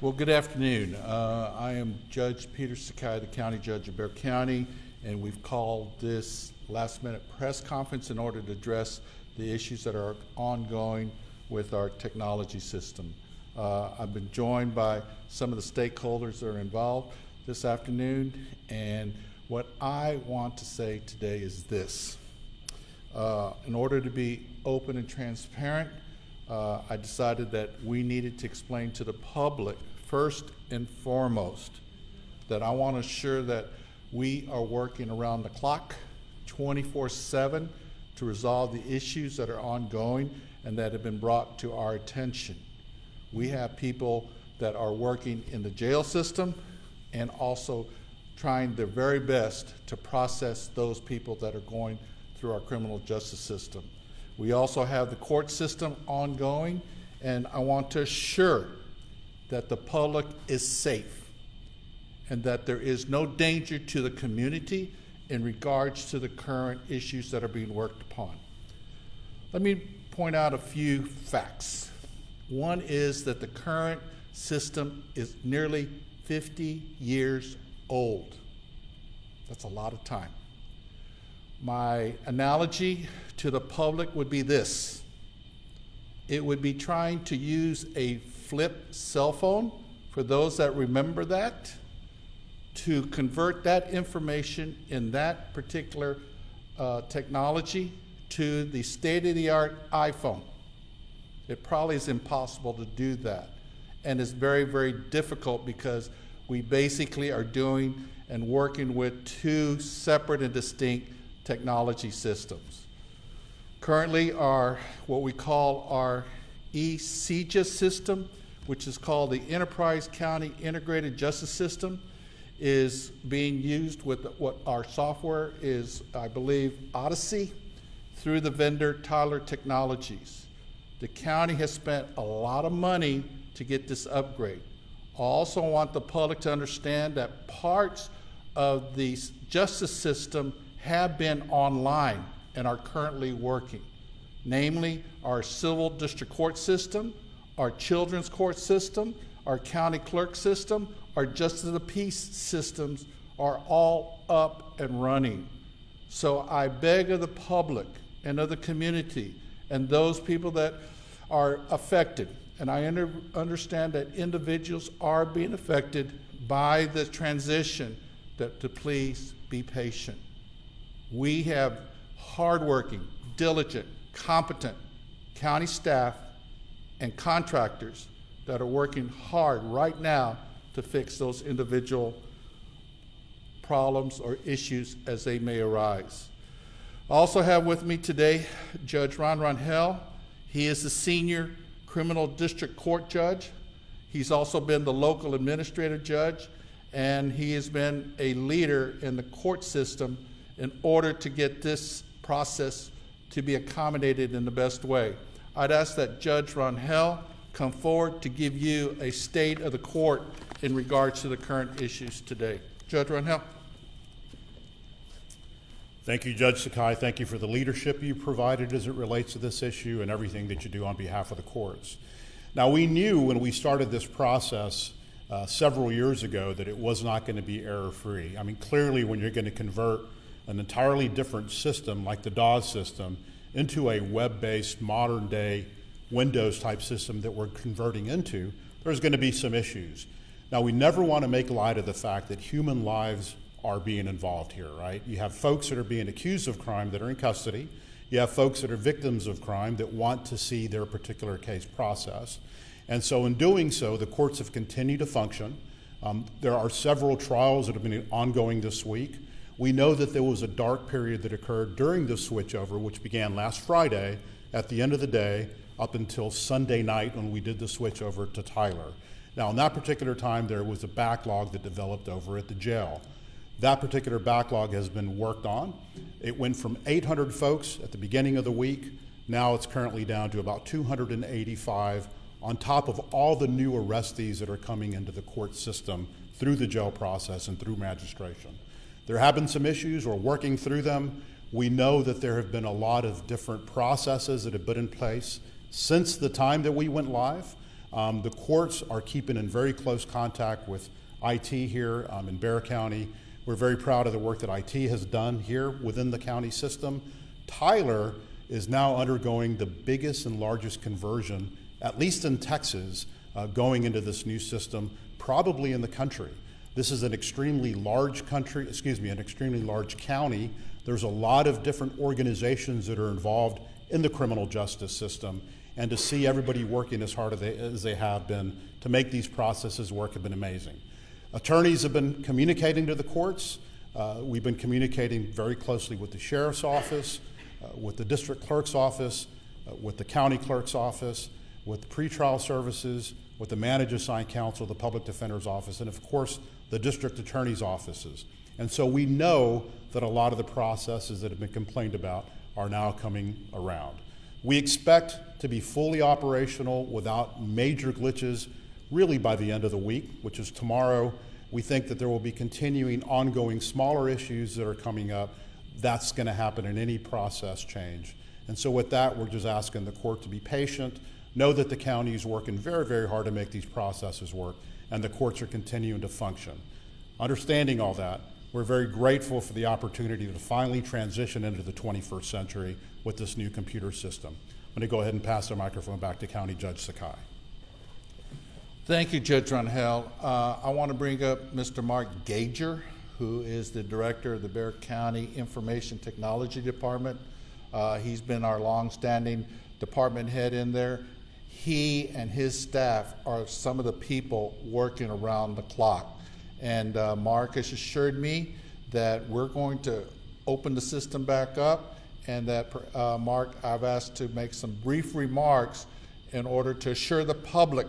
Well, good afternoon. I am Judge Peter Sakai, the County Judge of Bexar County, and we've called this last-minute press conference in order to address the issues that are ongoing with our technology system. I've been joined by some of the stakeholders that are involved this afternoon, and what I want to say today is this. In order to be open and transparent, I decided that we needed to explain to the public, first and foremost, that I want to ensure that we are working around the clock, 24/7, to resolve the issues that are ongoing and that have been brought to our attention. We have people that are working in the jail system and also trying their very best to process those people that are going through our criminal justice system. We also have the court system ongoing, and I want to assure that the public is safe and that there is no danger to the community in regards to the current issues that are being worked upon. Let me point out a few facts. One is that the current system is nearly 50 years old. That's a lot of time. My analogy to the public would be this. It would be trying to use a flip cell phone, for those that remember that, to convert that information in that particular technology to the state-of-the-art iPhone. It probably is impossible to do that. And it's very, very difficult because we basically are doing and working with two separate and distinct technology systems. Currently, what we call our eCJIS system, which is called the Enterprise County Integrated Justice System, is being used with what our software is, I believe, Odyssey, through the vendor Tyler Technologies. The county has spent a lot of money to get this upgrade. I also want the public to understand that parts of the justice system have been online and are currently working, namely our civil district court system, our children's court system, our county clerk system, our justice of the peace systems are all up and running. So I beg of the public and of the community and those people that are affected, and I understand that individuals are being affected by the transition, to please be patient. We have hardworking, diligent, competent county staff and contractors that are working hard right now to fix those individual problems or issues as they may arise. I also have with me today Judge Ron Rangel. He is the senior criminal district court judge. He's also been the local administrative judge, and he has been a leader in the court system in order to get this process to be accommodated in the best way. I'd ask that Judge Rangel come forward to give you a state of the court in regards to the current issues today. Judge Rangel. Thank you, Judge Sakai. Thank you for the leadership you provided as it relates to this issue and everything that you do on behalf of the courts. Now, we knew when we started this process several years ago that it was not going to be error-free. I mean, clearly when you're going to convert an entirely different system like the DAWS system into a web-based modern-day Windows-type system that we're converting into, there's going to be some issues. Now, we never want to make light of the fact that human lives are being involved here, right? You have folks that are being accused of crime that are in custody. You have folks that are victims of crime that want to see their particular case processed. And so in doing so, the courts have continued to function. There are several trials that have been ongoing this week. We know that there was a dark period that occurred during this switchover, which began last Friday at the end of the day up until Sunday night when we did the switchover to Tyler. Now, in that particular time, there was a backlog that developed over at the jail. That particular backlog has been worked on. It went from 800 folks at the beginning of the week. Now it's currently down to about 285, on top of all the new arrestees that are coming into the court system through the jail process and through magistration. There have been some issues. We're working through them. We know that there have been a lot of different processes that have been in place since the time that we went live. The courts are keeping in very close contact with IT here in Bexar County. We're very proud of the work that IT has done here within the county system. Tyler is now undergoing the biggest and largest conversion, at least in Texas, going into this new system, probably in the country. This is an extremely large an extremely large county. There's a lot of different organizations that are involved in the criminal justice system, and to see everybody working as hard as they have been to make these processes work have been amazing. Attorneys have been communicating to the courts. We've been communicating very closely with the sheriff's office, with the district clerk's office, with the county clerk's office, with the pretrial services, with the manager assigned counsel, the public defender's office, and of course, the district attorney's offices. And so we know that a lot of the processes that have been complained about are now coming around. We expect to be fully operational without major glitches really by the end of the week, which is tomorrow. We think that there will be continuing, ongoing, smaller issues that are coming up. That's going to happen in any process change. And so with that, we're just asking the court to be patient, know that the county is working very, very hard to make these processes work, and the courts are continuing to function. Understanding all that, we're very grateful for the opportunity to finally transition into the 21st century with this new computer system. I'm going to go ahead and pass the microphone back to County Judge Sakai. Thank you, Judge Rangel. I want to bring up Mr. Mark Gager, who is the director of the Bexar County Information Technology Department. He's been our longstanding department head in there. He and his staff are some of the people working around the clock. And Mark has assured me that we're going to open the system back up, and that, Mark, I've asked to make some brief remarks in order to assure the public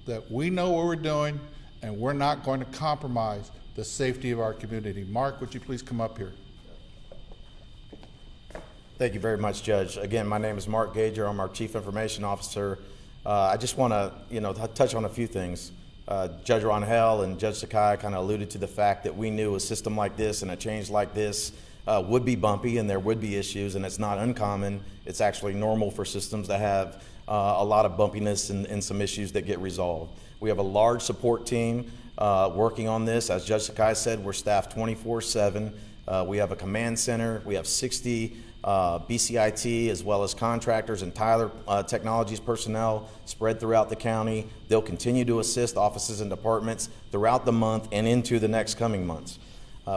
that we know what we're doing and we're not going to compromise the safety of our community. Mark, would you please come up here? Thank you very much, Judge. Again, my name is Mark Gager. I'm our Chief Information Officer. I just want to, touch on a few things. Judge Rangel and Judge Sakai kind of alluded to the fact that we knew a system like this and a change like this would be bumpy and there would be issues, and it's not uncommon. It's actually normal for systems to have a lot of bumpiness and some issues that get resolved. We have a large support team working on this. As Judge Sakai said, we're staffed 24/7. We have a command center. We have 60 BCIT as well as contractors and Tyler Technologies personnel spread throughout the county. They'll continue to assist offices and departments throughout the month and into the next coming months.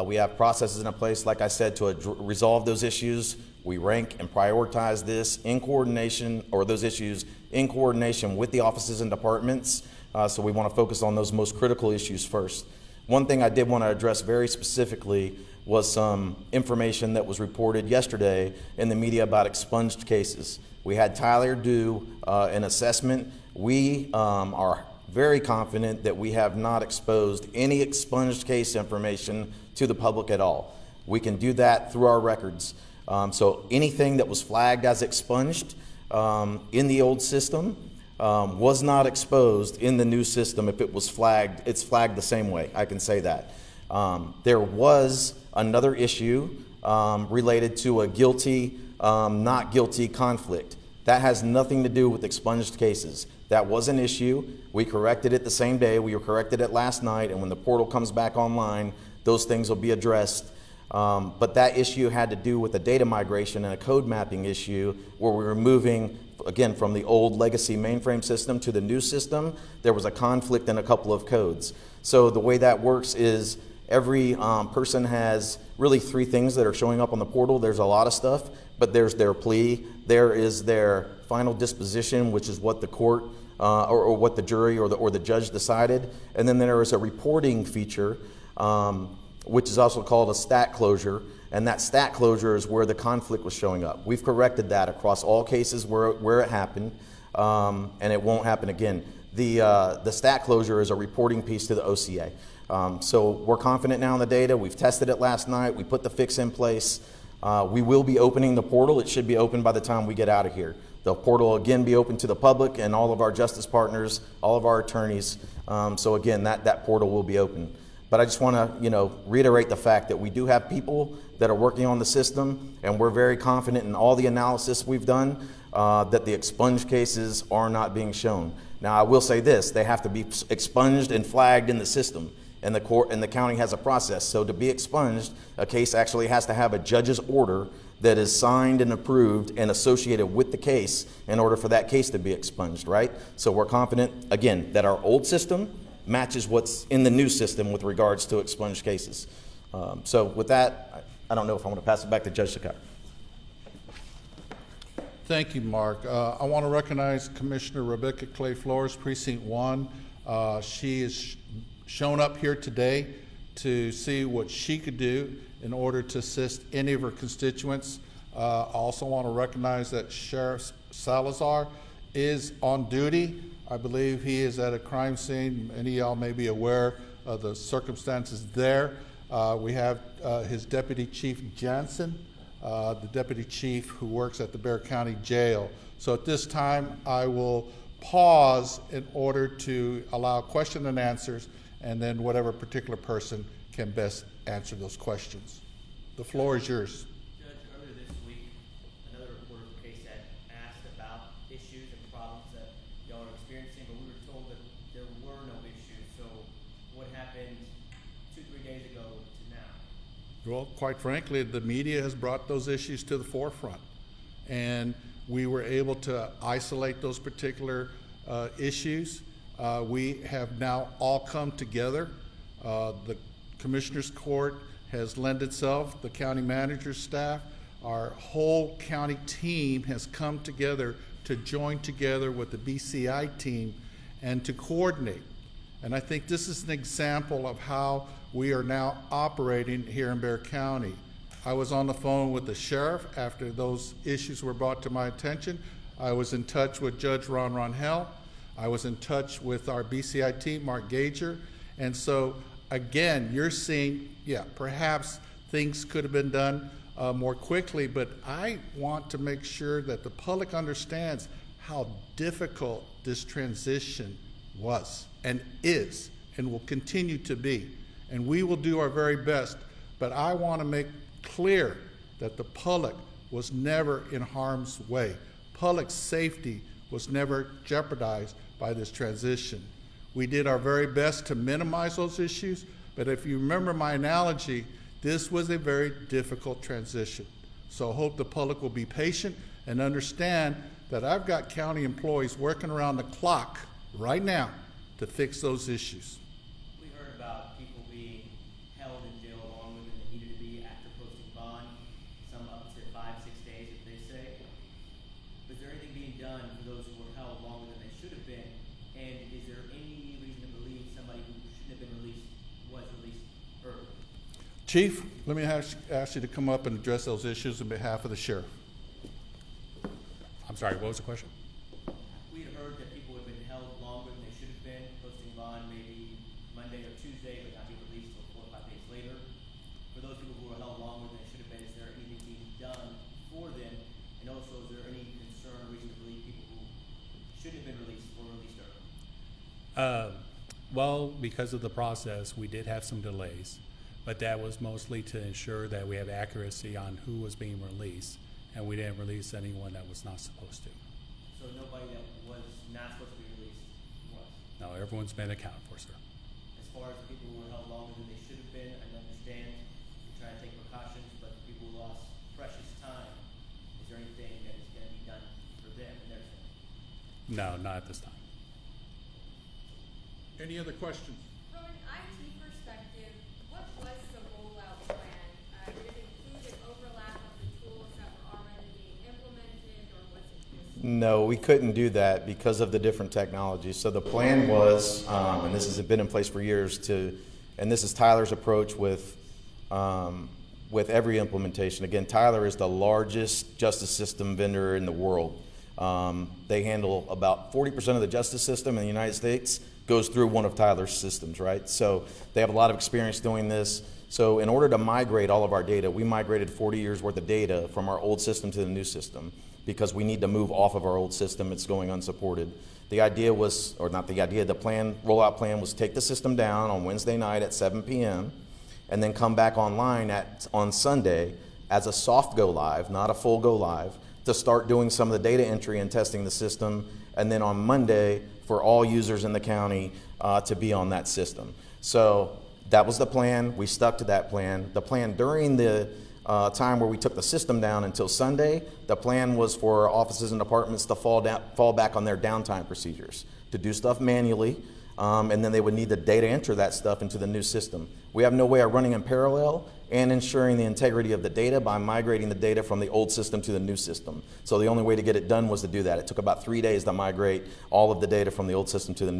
We have processes in place, like I said, to resolve those issues. We rank and prioritize this in coordination, or those issues in coordination with the offices and departments. So we want to focus on those most critical issues first. One thing I did want to address very specifically was some information that was reported yesterday in the media about expunged cases. We had Tyler do an assessment. We are very confident that we have not exposed any expunged case information to the public at all. We can do that through our records. So anything that was flagged as expunged in the old system was not exposed in the new system. If it was flagged, it's flagged the same way. I can say that. There was another issue related to a guilty, not guilty conflict. That has nothing to do with expunged cases. That was an issue. We corrected it the same day. We corrected it last night, and when the portal comes back online, those things will be addressed. But that issue had to do with a data migration and a code mapping issue where we were moving, again, from the old legacy mainframe system to the new system. There was a conflict in a couple of codes. So the way that works is every person has really three things that are showing up on the portal. There's a lot of stuff, but there's their plea, there is their final disposition, which is what the court or what the jury or the judge decided, and then there is a reporting feature, which is also called a stat closure, and that stat closure is where the conflict was showing up. We've corrected that across all cases where it happened, and it won't happen again. The stat closure is a reporting piece to the OCA. So we're confident now in the data. We've tested it last night. We put the fix in place. We will be opening the portal. It should be open by the time we get out of here. The portal will again be open to the public and all of our justice partners, all of our attorneys. So again, that portal will be open. But I just want to, reiterate the fact that we do have people that are working on the system, and we're very confident in all the analysis we've done. that the expunged cases are not being shown. Now, I will say this, they have to be expunged and flagged in the system, and the court and the county has a process. So to be expunged, a case actually has to have a judge's order that is signed and approved and associated with the case in order for that case to be expunged, right? So we're confident, again, that our old system matches what's in the new system with regards to expunged cases. So with that, I don't know if I want to pass it back to Judge Sakai. Thank you, Mark. I want to recognize Commissioner Rebecca Clay Flores, Precinct 1. She has shown up here today to see what she could do in order to assist any of her constituents. I also want to recognize that Sheriff Salazar is on duty. I believe he is at a crime scene. Many of y'all may be aware of the circumstances there. We have his Deputy Chief Jansen, the Deputy Chief who works at the Bexar County Jail. So at this time, I will pause in order to allow question and answers, and then whatever particular person can best answer those questions. The floor is yours. Judge, earlier this week, another reporter of the case had asked about issues and problems that y'all are experiencing, but we were told that there were no issues. So what happened 2-3 days ago to now? Well, quite frankly, the media has brought those issues to the forefront, and we were able to isolate those particular issues. We have now all come together. The Commissioner's Court has lent itself, the county manager's staff, our whole county team has come together to join together with the BCI team and to coordinate. And I think this is an example of how we are now operating here in Bexar County. I was on the phone with the sheriff after those issues were brought to my attention. I was in touch with Judge Ron Rangel. I was in touch with our BCI team, Mark Gager. And so again, you're seeing, yeah, perhaps things could have been done more quickly, but I want to make sure that the public understands how difficult this transition was and is and will continue to be. And we will do our very best, but I want to make clear that the public was never in harm's way. Public safety was never jeopardized by this transition. We did our very best to minimize those issues, but if you remember my analogy, this was a very difficult transition. So I hope the public will be patient and understand that I've got county employees working around the clock right now to fix those issues. We heard about people being held in jail longer than they needed to be after posting bond, some up to 5-6 days, if they say. Is there anything being done for those who were held longer than they should have been? And is there any reason to believe somebody who shouldn't have been released was released early? Chief, let me ask you to come up and address those issues on behalf of the sheriff. I'm sorry, what was the question? We had heard that people had been held longer than they should have been, posting bond maybe Monday or Tuesday, but not be released until 4 or 5 days later. For those people who were held longer than they should have been, is there anything being done for them? And also, is there any concern or reason to believe people who shouldn't have been released were released early? Well, because of the process, we did have some delays, but that was mostly to ensure that we have accuracy on who was being released, and we didn't release anyone that was not supposed to. So nobody that was not supposed to be released was? No, everyone's been accounted for, sir. As far as the people who were held longer than they should have been, I understand you're trying to take precautions, but the people who lost precious time, is there anything that is going to be done for them and their safety? No, not at this time. Any other questions? From an IT perspective, what was the rollout plan? Did it include an overlap of the tools that were already being implemented, or was it just? No, we couldn't do that because of the different technologies. So the plan was, and this has been in place for years, and this is Tyler's approach with every implementation. Again, Tyler is the largest justice system vendor in the world. They handle about 40% of the justice system in the United States goes through one of Tyler's systems, right? So they have a lot of experience doing this. So in order to migrate all of our data, we migrated 40 years worth of data from our old system to the new system because we need to move off of our old system. It's going unsupported. The idea was, or not the idea, the plan, rollout plan was take the system down on Wednesday night at 7 p.m. and then come back online on Sunday as a soft go live, not a full go live, to start doing some of the data entry and testing the system, and then on Monday for all users in the county to be on that system. So that was the plan. We stuck to that plan. The plan during the time where we took the system down until Sunday, the plan was for offices and departments to fall back on their downtime procedures, to do stuff manually, and then they would need to data enter that stuff into the new system. We have no way of running in parallel and ensuring the integrity of the data by migrating the data from the old system to the new system. So the only way to get it done was to do that. It took about 3 days to migrate all of the data from the old system to the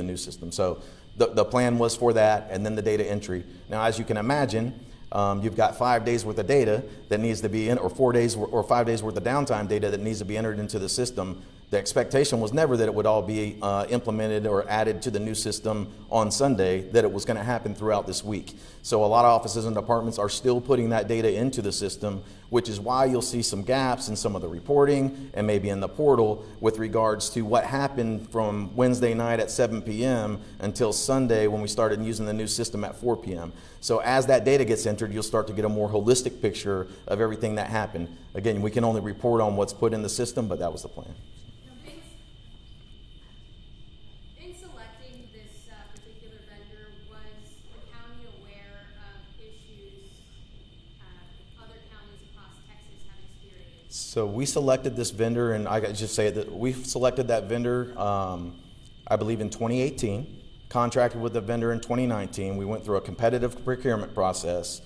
new system. So the plan was for that, and then the data entry. Now, as you can imagine, you've got 5 days worth of data that needs to be in, or 4 days or 5 days worth of downtime data that needs to be entered into the system. The expectation was never that it would all be implemented or added to the new system on Sunday, that it was going to happen throughout this week. So a lot of offices and departments are still putting that data into the system, which is why you'll see some gaps in some of the reporting and maybe in the portal with regards to what happened from Wednesday night at 7 p.m. until Sunday when we started using the new system at 4 p.m. So as that data gets entered, you'll start to get a more holistic picture of everything that happened. Again, we can only report on what's put in the system, but that was the plan. In selecting this particular vendor, was the county aware of issues other counties across Texas have experienced? So we selected this vendor, and I gotta just say that we selected that vendor, I believe in 2018, contracted with the vendor in 2019. We went through a competitive procurement process.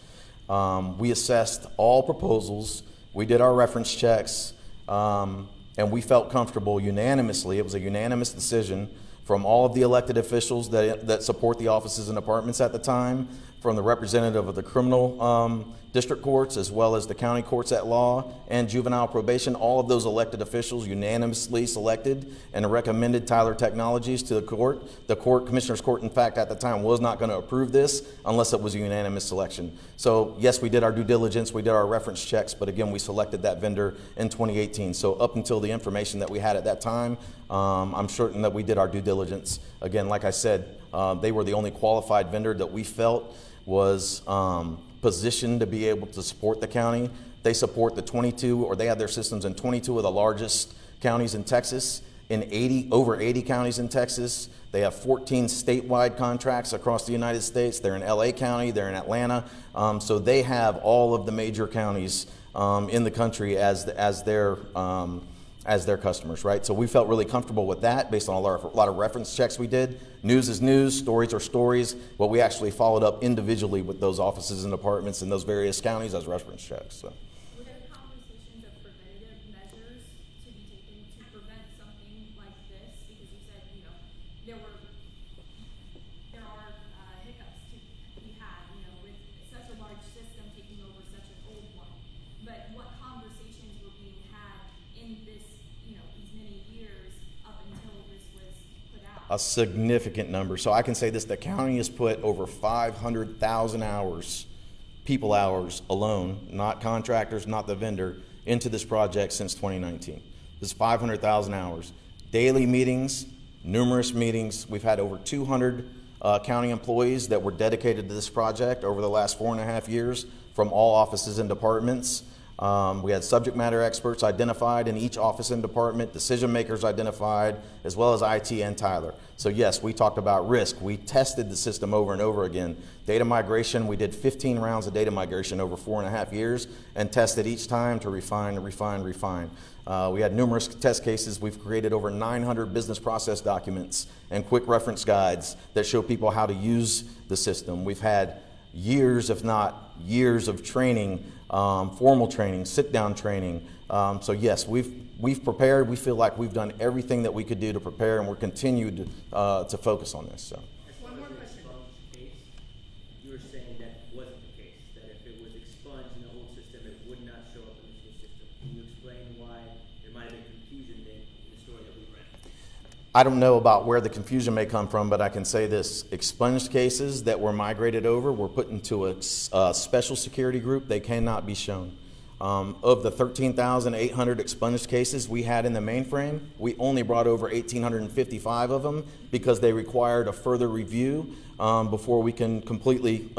We assessed all proposals. We did our reference checks, and we felt comfortable unanimously. It was a unanimous decision from all of the elected officials that support the offices and departments at the time, from the representative of the criminal district courts, as well as the county courts at law and juvenile probation. All of those elected officials unanimously selected and recommended Tyler Technologies to the court. The court, Commissioner's Court, in fact, at the time was not going to approve this unless it was a unanimous selection. So yes, we did our due diligence, we did our reference checks, but again, we selected that vendor in 2018. So up until the information that we had at that time, I'm certain that we did our due diligence. Again, like I said, they were the only qualified vendor that we felt was positioned to be able to support the county. They support the 22, or they have their systems in 22 of the largest counties in Texas, in over 80 counties in Texas. They have 14 statewide contracts across the United States. They're in LA County, they're in Atlanta. So they have all of the major counties in the country as their customers, right? So we felt really comfortable with that based on a lot of reference checks we did. News is news, stories are stories, but we actually followed up individually with those offices and departments in those various counties as reference checks. So. Were there conversations of preventative measures to be taken to prevent something like this? Because you said, there are hiccups to be had, with such a large system taking over such an old one. But what conversations were being had in this, these many years up until this was put out? A significant number. So I can say this, the county has put over 500,000 hours, people hours alone, not contractors, not the vendor, into this project since 2019. This is 500,000 hours. Daily meetings, numerous meetings. We've had over 200 county employees that were dedicated to this project over the last 4.5 years from all offices and departments. We had subject matter experts identified in each office and department, decision makers identified, as well as IT and Tyler. So yes, we talked about risk. We tested the system over and over again. Data migration, we did 15 rounds of data migration over 4.5 years and tested each time to refine. We had numerous test cases. We've created over 900 business process documents and quick reference guides that show people how to use the system. We've had years, if not years, of training, formal training, sit-down training. So yes, we've prepared. We feel like we've done everything that we could do to prepare, and we're continued to focus on this. So. One more question. You were saying that wasn't the case, that if it was expunged in the old system, it would not show up in this new system. Can you explain why there might have been confusion in the story that we read? I don't know about where the confusion may come from, but I can say this. Expunged cases that were migrated over were put into a special security group. They cannot be shown. Of the 13,800 expunged cases we had in the mainframe, we only brought over 1,855 of them because they required a further review before we can completely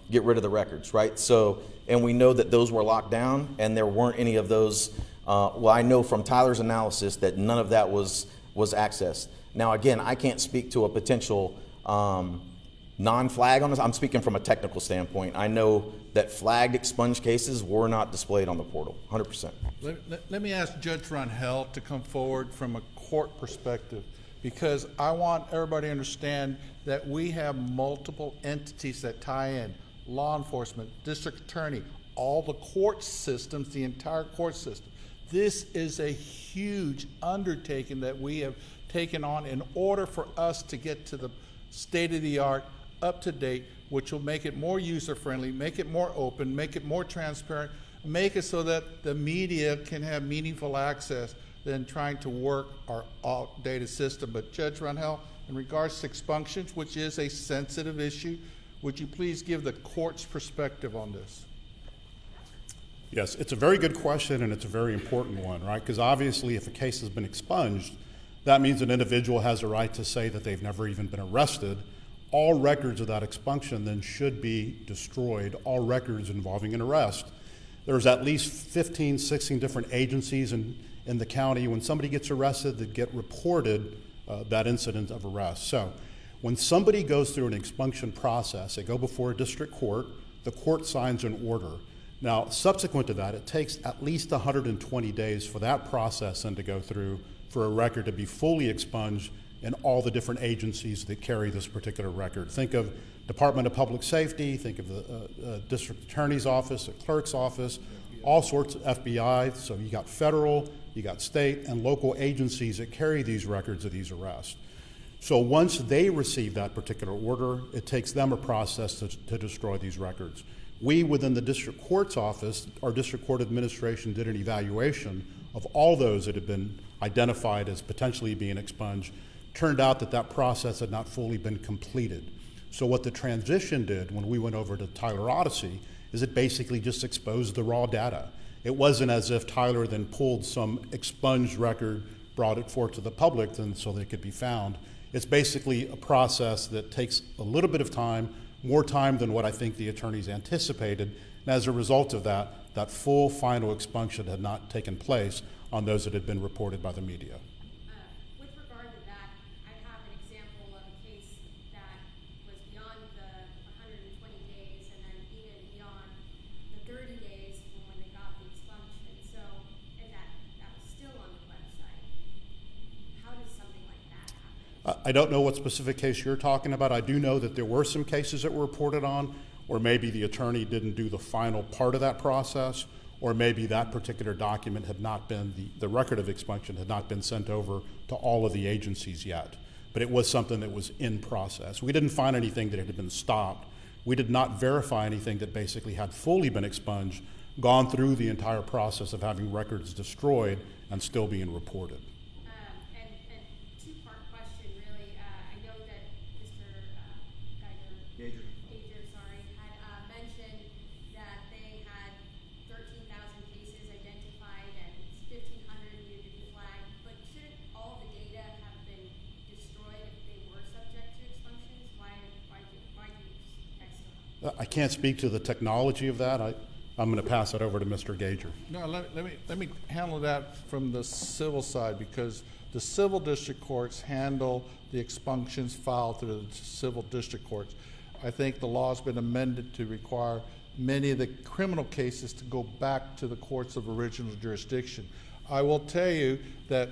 get rid of the records, right? So, and we know that those were locked down, and there weren't any of those Well, I know from Tyler's analysis that none of that was accessed. Now, again, I can't speak to a potential non-flag on this. I'm speaking from a technical standpoint. I know that flagged expunged cases were not displayed on the portal, 100%. Let me ask Judge Rangel to come forward from a court perspective, because I want everybody to understand that we have multiple entities that tie in: law enforcement, district attorney, all the court systems, the entire court system. This is a huge undertaking that we have taken on in order for us to get to the state-of-the-art, up-to-date, which will make it more user-friendly, make it more open, make it more transparent, make it so that the media can have meaningful access than trying to work our outdated system. But Judge Rangel, in regards to expunctions, which is a sensitive issue, would you please give the court's perspective on this? Yes, it's a very good question, and it's a very important one, right? Because obviously if a case has been expunged, that means an individual has a right to say that they've never even been arrested. All records of that expunction then should be destroyed, all records involving an arrest. There's at least 15, 16 different agencies in the county when somebody gets arrested that get reported that incident of arrest. So when somebody goes through an expunction process, they go before a district court, the court signs an order. Now, subsequent to that, it takes at least 120 days for that process then to go through for a record to be fully expunged in all the different agencies that carry this particular record. Think of Department of Public Safety, think of the District Attorney's Office, the Clerk's Office, all sorts of FBI. So you got federal, you got state and local agencies that carry these records of these arrests. So once they receive that particular order, it takes them a process to destroy these records. We, within the district court's office, our district court administration did an evaluation of all those that had been identified as potentially being expunged. Turned out that that process had not fully been completed. So what the transition did when we went over to Tyler Odyssey is it basically just exposed the raw data. It wasn't as if Tyler then pulled some expunged record, brought it forth to the public and so they could be found. It's basically a process that takes a little bit of time, more time than what I think the attorneys anticipated. And as a result of that, that full final expunction had not taken place on those that had been reported by the media. With regard to that, I have an example of a case that was beyond the 120 days and then even beyond the 30 days from when they got the expunction. So, and that was still on the website. How does something like that happen? I don't know what specific case you're talking about. I do know that there were some cases that were reported on, or maybe the attorney didn't do the final part of that process, or maybe that particular document had not been, the record of expunction had not been sent over to all of the agencies yet. But it was something that was in process. We didn't find anything that had been stopped. We did not verify anything that basically had fully been expunged, gone through the entire process of having records destroyed and still being reported. And two-part question, really. I know that Mr. Geiger, had mentioned that they had 13,000 cases identified and 1,500 needed to be flagged, but shouldn't all the data have been destroyed if they were subject to expunctions? Why do you extra? I can't speak to the technology of that. I'm going to pass it over to Mr. Gager. No, let me handle that from the civil side, because the civil district courts handle the expunctions filed through the civil district courts. I think the law has been amended to require many of the criminal cases to go back to the courts of original jurisdiction. I will tell you that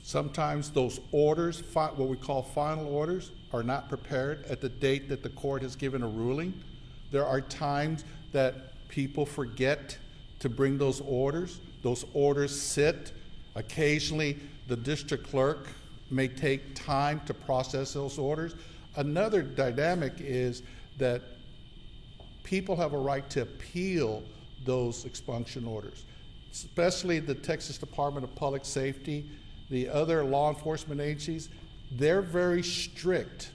sometimes those orders, what we call final orders, are not prepared at the date that the court has given a ruling. There are times that people forget to bring those orders. Those orders sit. Occasionally, the district clerk may take time to process those orders. Another dynamic is that people have a right to appeal those expunction orders, especially the Texas Department of Public Safety, the other law enforcement agencies. They're very strict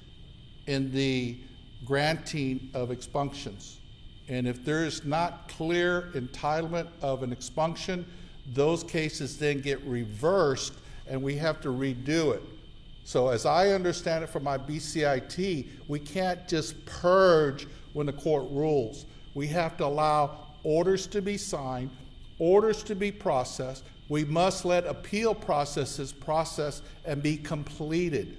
in the granting of expunctions. And if there is not clear entitlement of an expunction, those cases then get reversed and we have to redo it. So as I understand it from my BCIT, we can't just purge when the court rules. We have to allow orders to be signed, orders to be processed. We must let appeal processes process and be completed.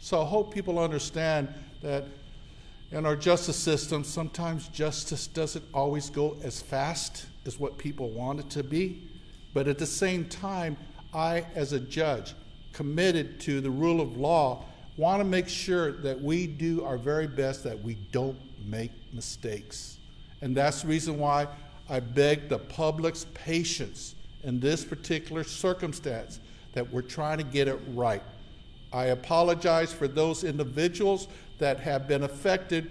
So I hope people understand that in our justice system, sometimes justice doesn't always go as fast as what people want it to be. But at the same time, I, as a judge, committed to the rule of law, want to make sure that we do our very best, that we don't make mistakes. And that's the reason why I beg the public's patience in this particular circumstance, that we're trying to get it right. I apologize for those individuals that have been affected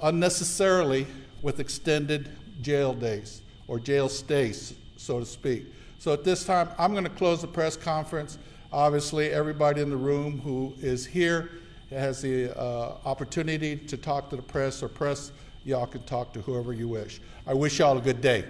unnecessarily with extended jail days or jail stays, so to speak. So at this time, I'm going to close the press conference. Obviously, everybody in the room who is here has the opportunity to talk to the press, or press, y'all can talk to whoever you wish. I wish y'all a good day.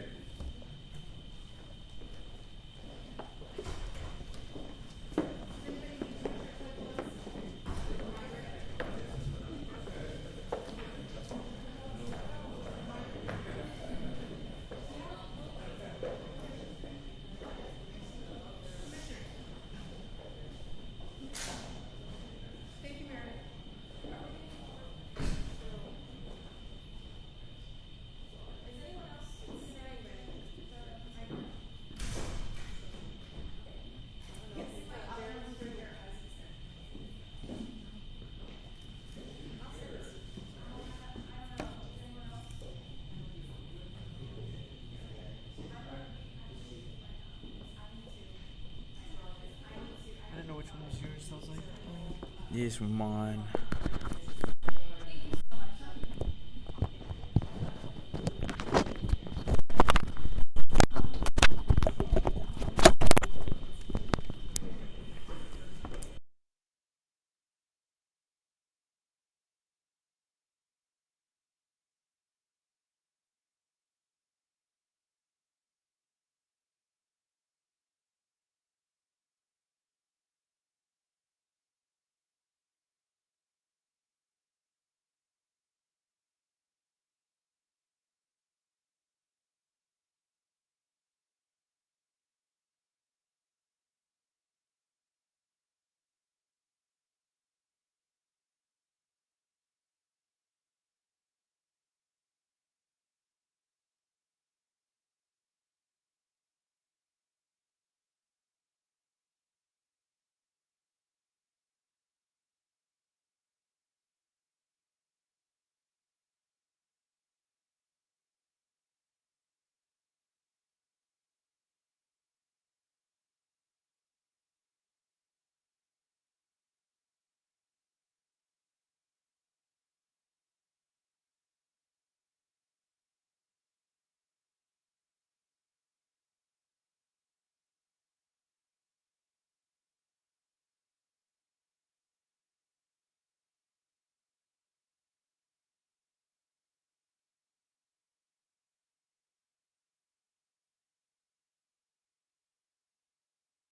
I didn't know which one was yours. I was like, oh. Yes, mine.